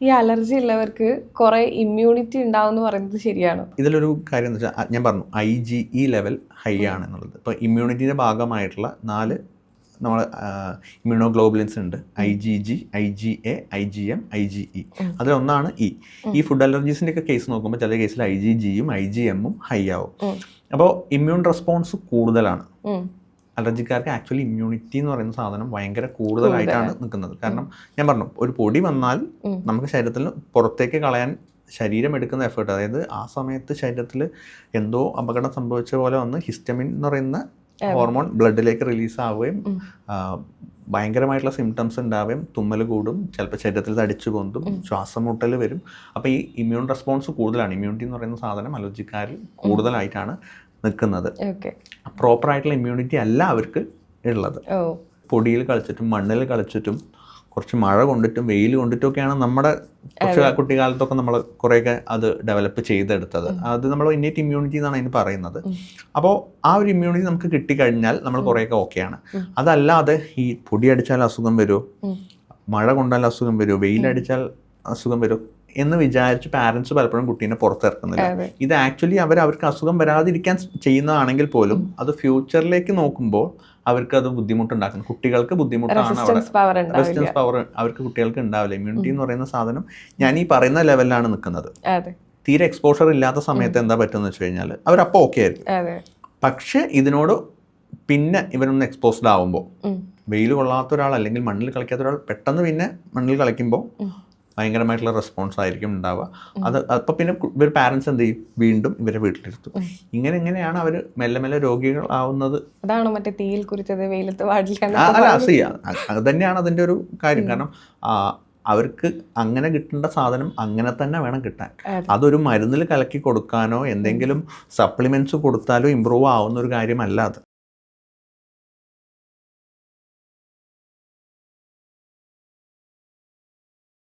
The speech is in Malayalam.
ഈ അലർജി ഉള്ളവർക്ക് കുറെ ഇമ്മ്യൂണിറ്റി ഉണ്ടാവും എന്ന് പറയുന്നത് ശരിയാണോ? ഇതിലൊരു കാര്യം എന്ന് വെച്ചാൽ ഞാൻ പറഞ്ഞു IgE ലെവൽ ഹൈ ആണെന്നുള്ളത്. ഇപ്പോൾ ഇമ്മ്യൂണിറ്റിയുടെ ഭാഗമായിട്ടുള്ള 4 നമ്മൾ ഇമ്മ്യൂണോഗ്ലോബുലിൻസ് ഉണ്ട്. IgG, IgA, IgM, IgE. അതിലൊന്നാണ് ഈ ഫുഡ് അലർജീസിൻ്റെ ഒക്കെ കേസ് നോക്കുമ്പോൾ ചില കേസിൽ IgGയും IgMും ഹൈ ആവും. അപ്പോൾ ഇമ്മ്യൂൺ റെസ്പോൺസ് കൂടുതലാണ്. അലർജിക്കാർക്ക് ആക്ച്വലി ഇമ്മ്യൂണിറ്റി എന്ന് പറയുന്ന സാധനം ഭയങ്കര കൂടുതലായിട്ടാണ് നിൽക്കുന്നത്. കാരണം ഞാൻ പറഞ്ഞു, ഒരു പൊടി വന്നാൽ നമുക്ക് ശരീരത്തിൽ പുറത്തേക്ക് കളയാൻ ശരീരം എടുക്കുന്ന എഫേർട്ട്, അതായത് ആ സമയത്ത് ശരീരത്തിൽ എന്തോ അപകടം സംഭവിച്ച പോലെ വന്ന് ഹിസ്റ്റമിൻ എന്ന് പറയുന്ന ഹോർമോൺ ബ്ലഡിലേക്ക് റിലീസ് ആവുകയും ഭയങ്കരമായിട്ടുള്ള സിംറ്റംസ് ഉണ്ടാവുകയും തുമ്മൽ കൂടും, ചിലപ്പോൾ ശരീരത്തിൽ തടിച്ചു പൊന്തും, ശ്വാസം മുട്ടൽ വരും. അപ്പോൾ ഈ ഇമ്മ്യൂൺ റെസ്പോൺസ് കൂടുതലാണ്. ഇമ്മ്യൂണിറ്റി എന്ന് പറയുന്ന സാധനം അലർജിക്കാരിൽ കൂടുതലായിട്ടാണ് നിൽക്കുന്നത്. പ്രോപ്പറായിട്ടുള്ള ഇമ്മ്യൂണിറ്റി അല്ല അവർക്ക് ഉള്ളത്. പൊടിയിൽ കളിച്ചിട്ടും മണ്ണിൽ കളിച്ചിട്ടും കുറച്ച് മഴ കൊണ്ടിട്ടും വെയിൽ കൊണ്ടിട്ടൊക്കെയാണ് നമ്മുടെ കുട്ടിക്കാലത്തൊക്കെ നമ്മൾ കുറേയൊക്കെ അത് ഡെവലപ്പ് ചെയ്തെടുത്തത്. അത് നമ്മൾ ഇന്നേറ്റ് ഇമ്മ്യൂണിറ്റി എന്നാണ് അതിന് പറയുന്നത്. അപ്പോൾ ആ ഒരു ഇമ്മ്യൂണിറ്റി നമുക്ക് കിട്ടിക്കഴിഞ്ഞാൽ നമ്മൾ കുറേയൊക്കെ ഓക്കെയാണ്. അതല്ലാതെ ഈ പൊടി അടിച്ചാൽ അസുഖം വരുമോ, മഴ കൊണ്ടാൽ അസുഖം വരുമോ, വെയിലടിച്ചാൽ അസുഖം വരുമോ എന്ന് വിചാരിച്ച് പാരൻസ് പലപ്പോഴും കുട്ടീനെ പുറത്തിറക്കുന്നില്ല. ഇത് ആക്ച്വലി അവർക്ക് അസുഖം വരാതിരിക്കാൻ ചെയ്യുന്നതാണെങ്കിൽ പോലും അത് ഫ്യൂച്ചറിലേക്ക് നോക്കുമ്പോൾ അവർക്ക് അത് ബുദ്ധിമുട്ടുണ്ടാക്കുന്നു. കുട്ടികൾക്ക് ബുദ്ധിമുട്ടാണ്. റെസിസ്റ്റൻസ് പവർ അവർക്ക് കുട്ടികൾക്ക് ഉണ്ടാവില്ല. ഇമ്മ്യൂണിറ്റി എന്ന് പറയുന്ന സാധനം ഞാൻ ഈ പറയുന്ന ലെവലിലാണ് നിൽക്കുന്നത്. തീരെ എക്സ്പോഷർ ഇല്ലാത്ത സമയത്ത് എന്താ പറ്റുമെന്ന് വെച്ച് കഴിഞ്ഞാൽ അവരപ്പോൾ ഓക്കെ ആയിരിക്കും. പക്ഷെ ഇതിനോട് പിന്നെ ഇവരൊന്ന് എക്സ്പോസ്ഡ് ആവുമ്പോൾ, വെയിൽ കൊള്ളാത്ത ഒരാൾ അല്ലെങ്കിൽ മണ്ണിൽ കളിക്കാത്ത ഒരാൾ പെട്ടെന്ന് പിന്നെ മണ്ണിൽ കളിക്കുമ്പോൾ ഭയങ്കരമായിട്ടുള്ള റെസ്പോൺസ് ആയിരിക്കും ഉണ്ടാവുക. അപ്പോൾ പിന്നെ ഇവർ പാരൻസ് എന്ത് ചെയ്യും, വീണ്ടും ഇവരെ വീട്ടിലിരുത്തും. ഇങ്ങനെയാണ് അവർ മെല്ലെ മെല്ലെ രോഗികളാവുന്നത്. അതാണ് മറ്റേ തീയിൽ കുറിച്ചത് വെയിലത്ത് പാടില്ല. അത് തന്നെയാണ് അതിൻ്റെ ഒരു കാര്യം. കാരണം അവർക്ക് അങ്ങനെ കിട്ടേണ്ട സാധനം അങ്ങനെ തന്നെ വേണം കിട്ടാൻ. അതൊരു മരുന്നിൽ കലക്കി കൊടുക്കാനോ എന്തെങ്കിലും സപ്ലിമെൻറ്റ്സ് കൊടുത്താലോ ഇമ്പ്രൂവ് ആവുന്ന ഒരു കാര്യമല്ല അത്.